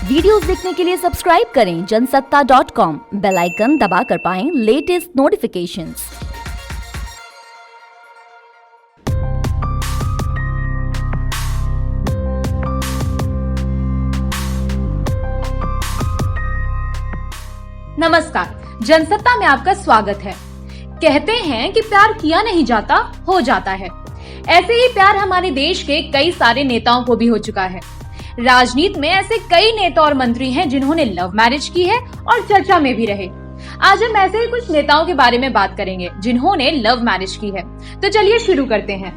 Videos देखने के लिए सब्सक्राइब करें जनसत्ता.com, बेल आइकन दबाकर पाएं लेटेस्ट नोटिफिकेशंस। नमस्कार, जनसत्ता में आपका स्वागत है। कहते हैं कि प्यार किया नहीं जाता, हो जाता है। ऐसे ही प्यार हमारे देश के कई सारे नेताओं को भी हो चुका है। राजनीति में ऐसे कई नेता और मंत्री हैं जिन्होंने लव मैरिज की है और चर्चा में भी रहे। आज हम ऐसे ही कुछ नेताओं के बारे में बात करेंगे जिन्होंने लव मैरिज की है। तो चलिए शुरू करते हैं।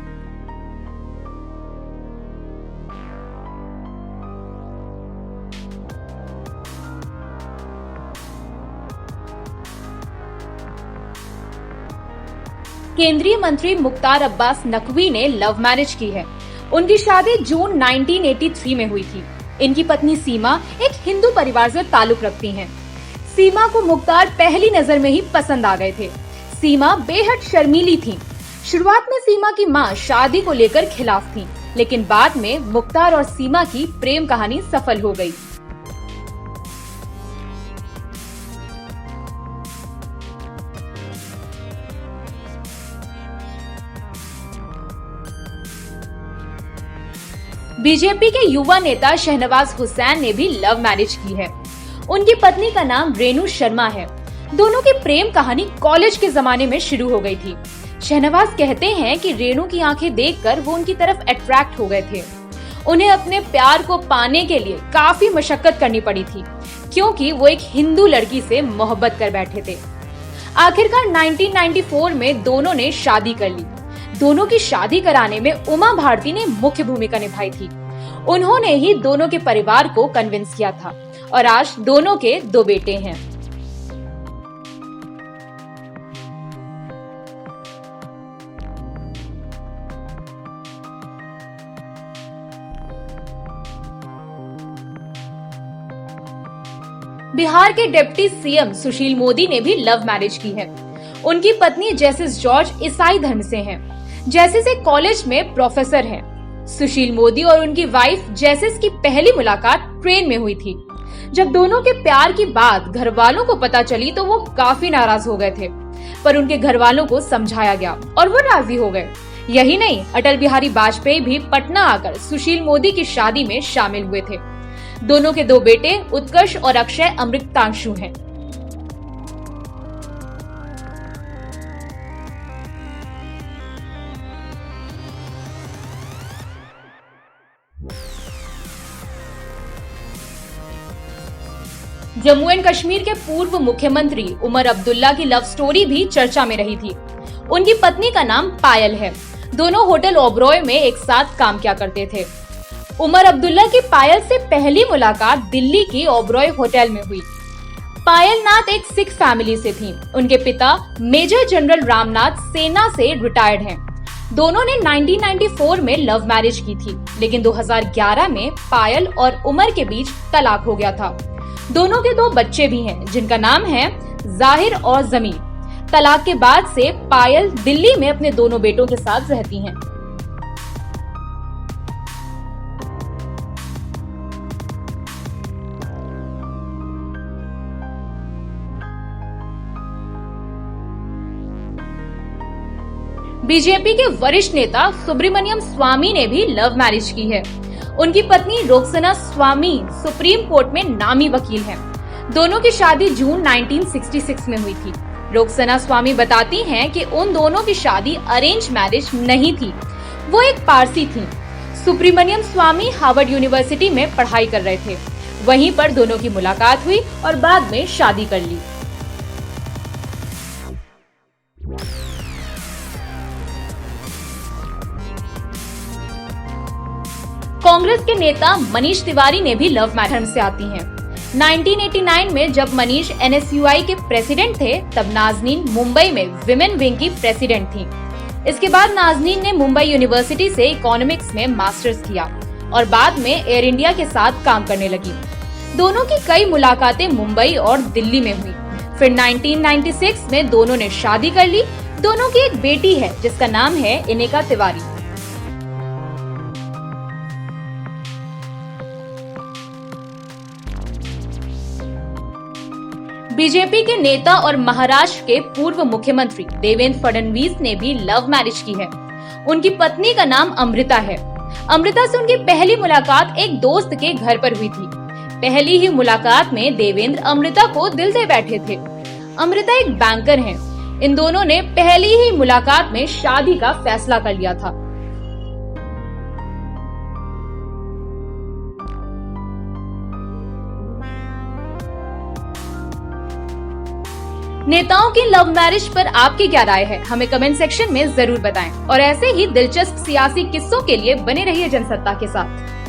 केंद्रीय मंत्री मुख्तार अब्बास नकवी ने लव मैरिज की है। उनकी शादी जून 1983 में हुई थी। इनकी पत्नी सीमा एक हिंदू परिवार से ताल्लुक रखती हैं। सीमा को मुख्तार पहली नजर में ही पसंद आ गए थे। सीमा बेहद शर्मीली थी। शुरुआत में सीमा की मां शादी को लेकर खिलाफ थी, लेकिन बाद में मुख्तार और सीमा की प्रेम कहानी सफल हो गई। बीजेपी के युवा नेता शहनवाज हुसैन ने भी लव मैरिज की है। उनकी पत्नी का नाम रेणु शर्मा है। दोनों की प्रेम कहानी कॉलेज के जमाने में शुरू हो गई थी। शहनवाज कहते हैं कि रेणु की आंखें देखकर वो उनकी तरफ अट्रैक्ट हो गए थे। उन्हें अपने प्यार को पाने के लिए काफी मशक्कत करनी पड़ी थी, क्योंकि वो एक हिंदू लड़की से मोहब्बत कर बैठे थे। आखिरकार 1994 में दोनों ने शादी कर ली। दोनों की शादी कराने में उमा भारती ने मुख्य भूमिका निभाई थी। उन्होंने ही दोनों के परिवार को कन्विंस किया था और आज दोनों के 2 बेटे हैं। बिहार के डिप्टी सीएम सुशील मोदी ने भी लव मैरिज की है। उनकी पत्नी जेसिस जॉर्ज ईसाई धर्म से हैं। जेसिस एक कॉलेज में प्रोफेसर हैं। सुशील मोदी और उनकी वाइफ जेसिस की पहली मुलाकात ट्रेन में हुई थी। जब दोनों के प्यार की बात घर वालों को पता चली तो वो काफी नाराज हो गए थे, पर उनके घर वालों को समझाया गया और वो राजी हो गए। यही नहीं, अटल बिहारी वाजपेयी भी पटना आकर सुशील मोदी की शादी में शामिल हुए थे। दोनों के 2 बेटे उत्कर्ष और अक्षय अमृतांशु हैं। जम्मू एंड कश्मीर के पूर्व मुख्यमंत्री उमर अब्दुल्ला की लव स्टोरी भी चर्चा में रही थी। उनकी पत्नी का नाम पायल है। दोनों होटल ओबरॉय में एक साथ काम किया करते थे। उमर अब्दुल्ला की पायल से पहली मुलाकात दिल्ली की ओबरॉय होटल में हुई। पायल नाथ एक सिख फैमिली से थी। उनके पिता मेजर जनरल रामनाथ सेना से रिटायर्ड हैं। दोनों ने 1994 में लव मैरिज की थी, लेकिन 2011 में पायल और उमर के बीच तलाक हो गया था। दोनों के 2 बच्चे भी हैं, जिनका नाम है जाहिर और जमीर। तलाक के बाद से पायल दिल्ली में अपने दोनों बेटों के साथ रहती हैं। बीजेपी के वरिष्ठ नेता सुब्रमण्यम स्वामी ने भी लव मैरिज की है। उनकी पत्नी रोक्सना स्वामी सुप्रीम कोर्ट में नामी वकील हैं। दोनों की शादी जून 1966 में हुई थी। रोक्सना स्वामी बताती हैं कि उन दोनों की शादी अरेंज मैरिज नहीं थी, वो एक पारसी थी। सुब्रमण्यम स्वामी हार्वर्ड यूनिवर्सिटी में पढ़ाई कर रहे थे। वहीं पर दोनों की मुलाकात हुई और बाद में शादी कर ली। कांग्रेस के नेता मनीष तिवारी ने भी लव मैरिज से आती हैं। 1989 में जब मनीष NSUI के प्रेसिडेंट थे, तब नाजनीन मुंबई में विमेन विंग की प्रेसिडेंट थी। इसके बाद नाजनीन ने मुंबई यूनिवर्सिटी से इकोनॉमिक्स में मास्टर्स किया और बाद में एयर इंडिया के साथ काम करने लगी। दोनों की कई मुलाकातें मुंबई और दिल्ली में हुई। फिर 1996 में दोनों ने शादी कर ली। दोनों की एक बेटी है जिसका नाम है इनेका तिवारी। बीजेपी के नेता और महाराष्ट्र के पूर्व मुख्यमंत्री देवेंद्र फडणवीस ने भी लव मैरिज की है। उनकी पत्नी का नाम अमृता है। अमृता से उनकी पहली मुलाकात एक दोस्त के घर पर हुई थी। पहली ही मुलाकात में देवेंद्र अमृता को दिल दे बैठे थे। अमृता एक बैंकर हैं। इन दोनों ने पहली ही मुलाकात में शादी का फैसला कर लिया था। नेताओं की लव मैरिज पर आपकी क्या राय है, हमें कमेंट सेक्शन में जरूर बताएं और ऐसे ही दिलचस्प सियासी किस्सों के लिए बने रहिए जनसत्ता के साथ।